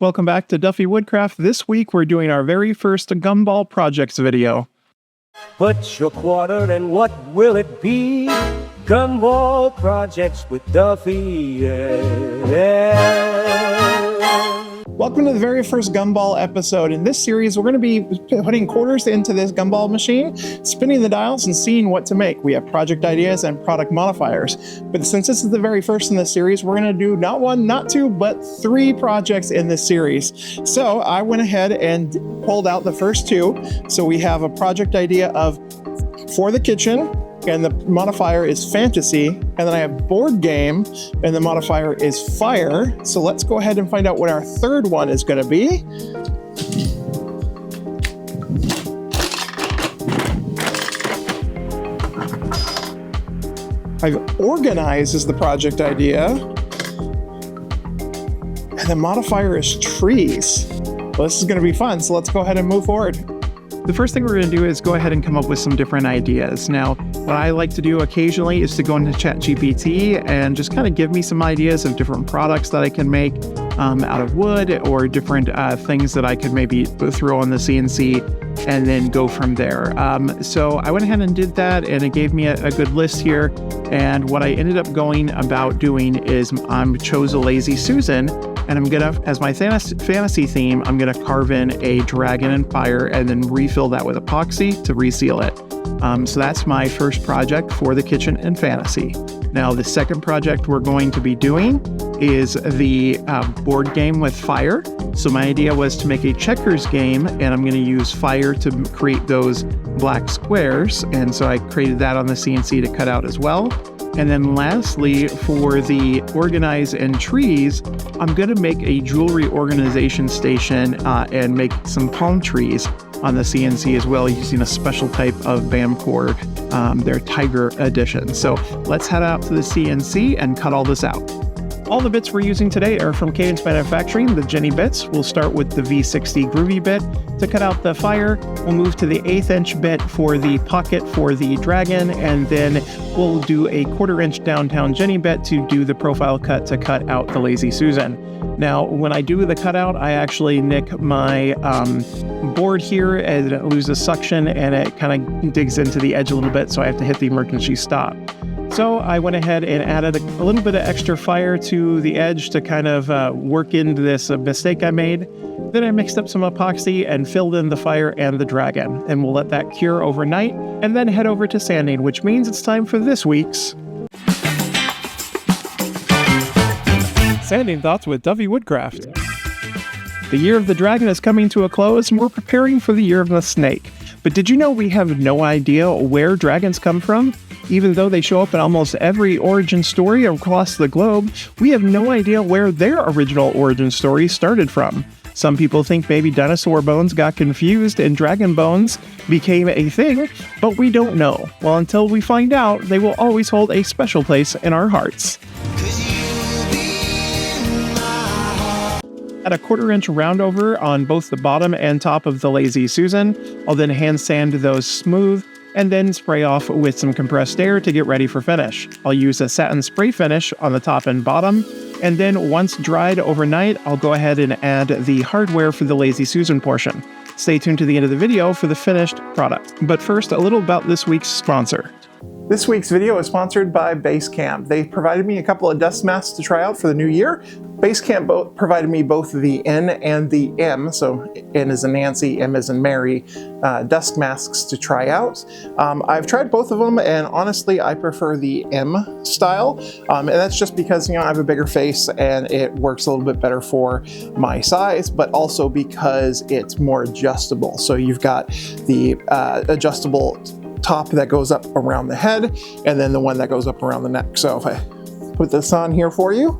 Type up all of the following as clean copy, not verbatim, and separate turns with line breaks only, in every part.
Welcome back to Duffey Woodcraft. This week we're doing our very first Gumball Projects video.
Put your quarter and what will it be? Gumball Projects with Duffey.
Welcome to the very first Gumball episode. In this series, we're going to be putting quarters into this Gumball machine, spinning the dials and seeing what to make. We have project ideas and product modifiers. But since this is the very first in this series, we're going to do not one, not two, but 3 projects in this series. So I went ahead and pulled out the first 2. So we have a project idea of for the kitchen, and the modifier is fantasy, and then I have board game, and the modifier is fire. So let's go ahead and find out what our third one is going to be. I've organized as the project idea, and the modifier is trees. Well, this is going to be fun, so let's go ahead and move forward. The first thing we're going to do is go ahead and come up with some different ideas. Now, what I like to do occasionally is to go into ChatGPT and just kind of give me some ideas of different products that I can make out of wood, or different things that I could maybe throw on the CNC and then go from there. So I went ahead and did that, and it gave me a good list here. And what I ended up going about doing is I chose a Lazy Susan, and I'm gonna, as my fantasy theme, I'm gonna carve in a dragon and fire and then refill that with epoxy to reseal it. So that's my first project for the kitchen and fantasy. Now, the second project we're going to be doing is the board game with fire. So my idea was to make a checkers game, and I'm going to use fire to create those black squares. And so I created that on the CNC to cut out as well. And then lastly, for the organize and trees, I'm going to make a jewelry organization station and make some palm trees on the CNC as well, using a special type of BAM cord, their Tiger Edition. So let's head out to the CNC and cut all this out. All the bits we're using today are from Cadence Manufacturing, the Jenny bits. We'll start with the V60 Groovy bit to cut out the fire. We'll move to the 1/8 inch bit for the pocket for the dragon, and then we'll do a 1/4 inch downtown Jenny bit to do the profile cut to cut out the Lazy Susan. Now, when I do the cutout, I actually nick my board here, and it loses suction, and it kind of digs into the edge a little bit, so I have to hit the emergency stop. So I went ahead and added a little bit of extra fire to the edge to kind of work into this mistake I made. Then I mixed up some epoxy and filled in the fire and the dragon, and we'll let that cure overnight and then head over to sanding, which means it's time for this week's Sanding Thoughts with Duffey Woodcraft. The year of the dragon is coming to a close, and we're preparing for the year of the snake. But did you know we have no idea where dragons come from? Even though they show up in almost every origin story across the globe, we have no idea where their original origin story started from. Some people think maybe dinosaur bones got confused and dragon bones became a thing, but we don't know. Well, until we find out, they will always hold a special place in our hearts. At a 1/4 inch roundover on both the bottom and top of the Lazy Susan, I'll then hand sand those smooth and then spray off with some compressed air to get ready for finish. I'll use a satin spray finish on the top and bottom, and then once dried overnight, I'll go ahead and add the hardware for the Lazy Susan portion. Stay tuned to the end of the video for the finished product. But first, a little about this week's sponsor. This week's video is sponsored by Basecamp. They provided me a couple of dust masks to try out for the new year. Basecamp provided me both the N and the M, so N as in Nancy, M as in Mary, dust masks to try out. I've tried both of them, and honestly, I prefer the M style, and that's just because, you know, I have a bigger face and it works a little bit better for my size, but also because it's more adjustable. So you've got the adjustable top that goes up around the head, and then the one that goes up around the neck. So if I put this on here for you,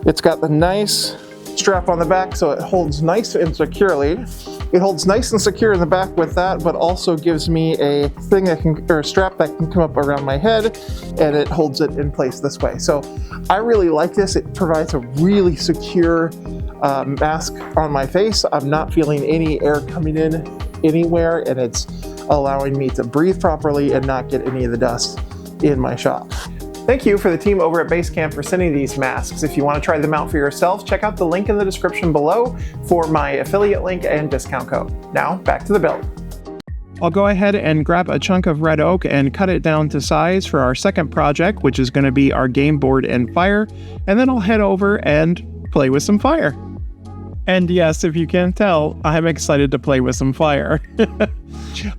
it's got the nice strap on the back, so it holds nice and securely. It holds nice and secure in the back with that, but also gives me a thing that can, or a strap that can come up around my head, and it holds it in place this way. So I really like this. It provides a really secure mask on my face. I'm not feeling any air coming in anywhere, and it's allowing me to breathe properly and not get any of the dust in my shop. Thank you for the team over at Basecamp for sending these masks. If you want to try them out for yourself, check out the link in the description below for my affiliate link and discount code. Now, back to the build. I'll go ahead and grab a chunk of red oak and cut it down to size for our second project, which is going to be our game board and fire, and then I'll head over and play with some fire. And yes, if you can't tell, I'm excited to play with some fire.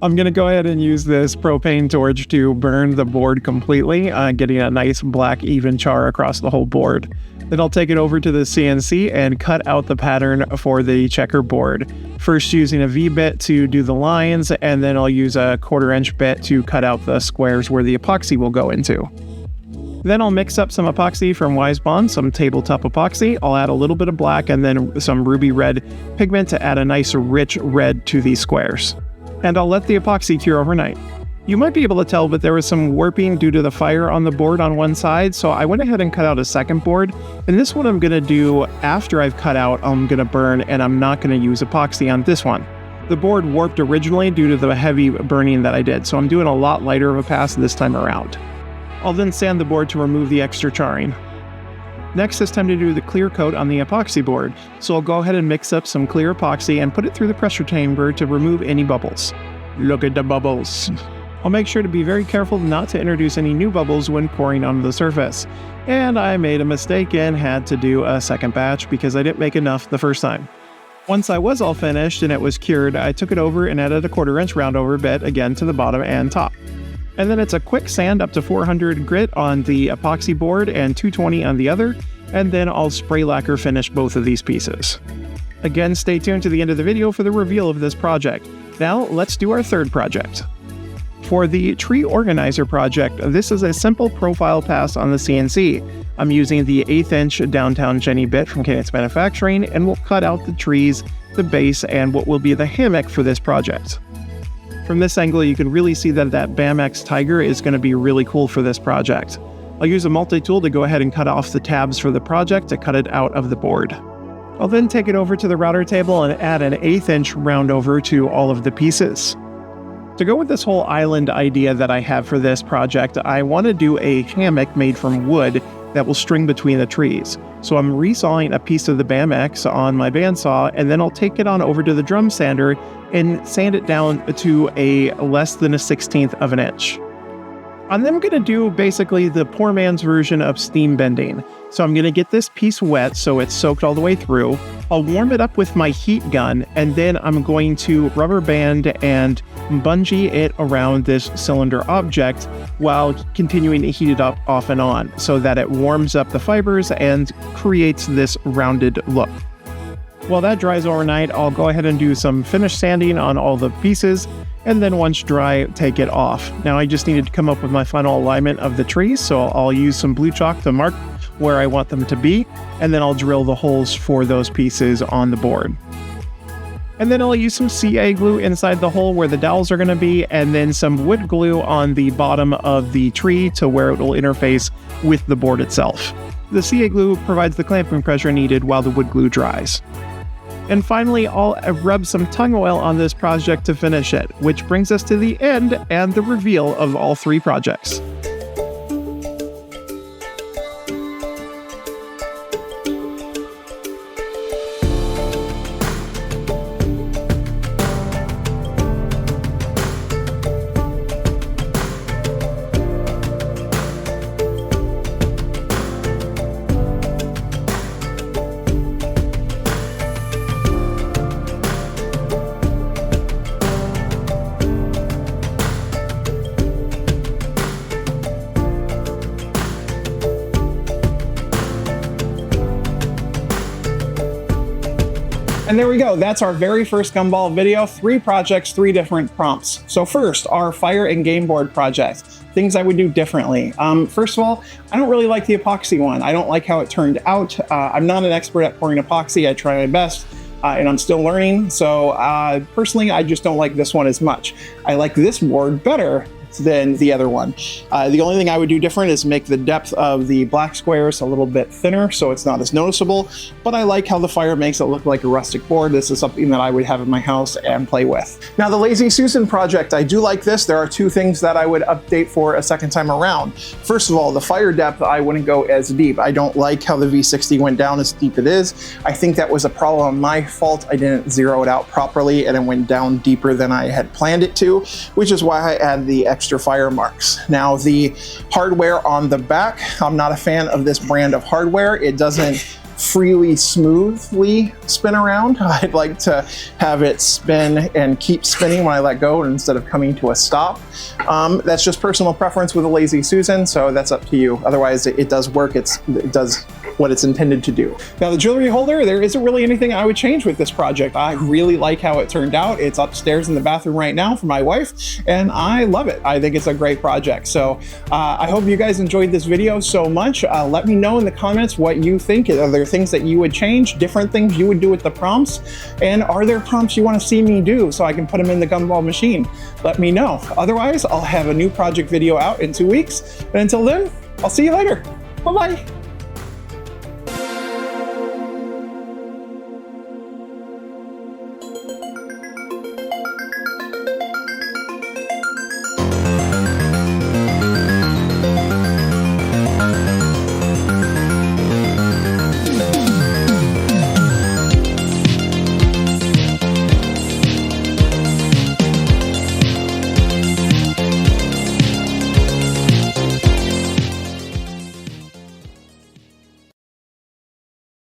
I'm going to go ahead and use this propane torch to burn the board completely, getting a nice black even char across the whole board. Then I'll take it over to the CNC and cut out the pattern for the checkerboard. First using a V-bit to do the lines, and then I'll use a 1/4" bit to cut out the squares where the epoxy will go into. Then I'll mix up some epoxy from Wisebond, some tabletop epoxy. I'll add a little bit of black and then some ruby red pigment to add a nice rich red to these squares. And I'll let the epoxy cure overnight. You might be able to tell, but there was some warping due to the fire on the board on one side, so I went ahead and cut out a second board. And this one I'm going to do after I've cut out, I'm going to burn, and I'm not going to use epoxy on this one. The board warped originally due to the heavy burning that I did, so I'm doing a lot lighter of a pass this time around. I'll then sand the board to remove the extra charring. Next, it's time to do the clear coat on the epoxy board, so I'll go ahead and mix up some clear epoxy and put it through the pressure chamber to remove any bubbles. Look at the bubbles. I'll make sure to be very careful not to introduce any new bubbles when pouring onto the surface. And I made a mistake and had to do a second batch because I didn't make enough the first time. Once I was all finished and it was cured, I took it over and added a 1/4" round over bit again to the bottom and top. And then it's a quick sand up to 400 grit on the epoxy board and 220 on the other, and then I'll spray lacquer finish both of these pieces. Again, stay tuned to the end of the video for the reveal of this project. Now, let's do our third project. For the tree organizer project, this is a simple profile pass on the CNC. I'm using the 1/8" downtown Jenny bit from Cadence Manufacturing, and we'll cut out the trees, the base, and what will be the hammock for this project. From this angle, you can really see that BAMX Tiger is going to be really cool for this project. I'll use a multi-tool to go ahead and cut off the tabs for the project to cut it out of the board. I'll then take it over to the router table and add an 1/8" round over to all of the pieces. To go with this whole island idea that I have for this project, I want to do a hammock made from wood that will string between the trees. So I'm resawing a piece of the BAMX on my bandsaw, and then I'll take it on over to the drum sander and sand it down to a less than a 1/16 of an inch. And then I'm going to do basically the poor man's version of steam bending. So I'm going to get this piece wet so it's soaked all the way through. I'll warm it up with my heat gun, and then I'm going to rubber band and bungee it around this cylinder object while continuing to heat it up off and on so that it warms up the fibers and creates this rounded look. While that dries overnight, I'll go ahead and do some finish sanding on all the pieces, and then once dry, take it off. Now I just needed to come up with my final alignment of the trees, so I'll use some blue chalk to mark where I want them to be, and then I'll drill the holes for those pieces on the board. And then I'll use some CA glue inside the hole where the dowels are going to be, and then some wood glue on the bottom of the tree to where it will interface with the board itself. The CA glue provides the clamping pressure needed while the wood glue dries. And finally, I'll rub some tung oil on this project to finish it, which brings us to the end and the reveal of all three projects.
And there we go. That's our very first Gumball video. 3 projects, 3 different prompts. So first, our fire and game board project. Things I would do differently. First of all, I don't really like the epoxy one. I don't like how it turned out. I'm not an expert at pouring epoxy. I try my best. And I'm still learning. So personally, I just don't like this one as much. I like this board better, than the other one. The only thing I would do different is make the depth of the black squares a little bit thinner so it's not as noticeable, but I like how the fire makes it look like a rustic board. This is something that I would have in my house and play with. Now the Lazy Susan project, I do like this. There are two things that I would update for a second time around. First of all, the fire depth, I wouldn't go as deep. I don't like how the V60 went down as deep it is. I think that was a problem, my fault. I didn't zero it out properly and it went down deeper than I had planned it to, which is why I add the extra fire marks. Now the hardware on the back, I'm not a fan of this brand of hardware. It doesn't freely, smoothly spin around. I'd like to have it spin and keep spinning when I let go instead of coming to a stop. That's just personal preference with a Lazy Susan, so that's up to you. Otherwise, it does work. It does what it's intended to do. Now the jewelry holder, there isn't really anything I would change with this project. I really like how it turned out. It's upstairs in the bathroom right now for my wife, and I love it. I think it's a great project. So I hope you guys enjoyed this video so much. Let me know in the comments what you think. Are there things that you would change, different things you would do with the prompts? And are there prompts you want to see me do so I can put them in the Gumball machine? Let me know. Otherwise, I'll have a new project video out in 2 weeks. And until then, I'll see you later. Bye-bye.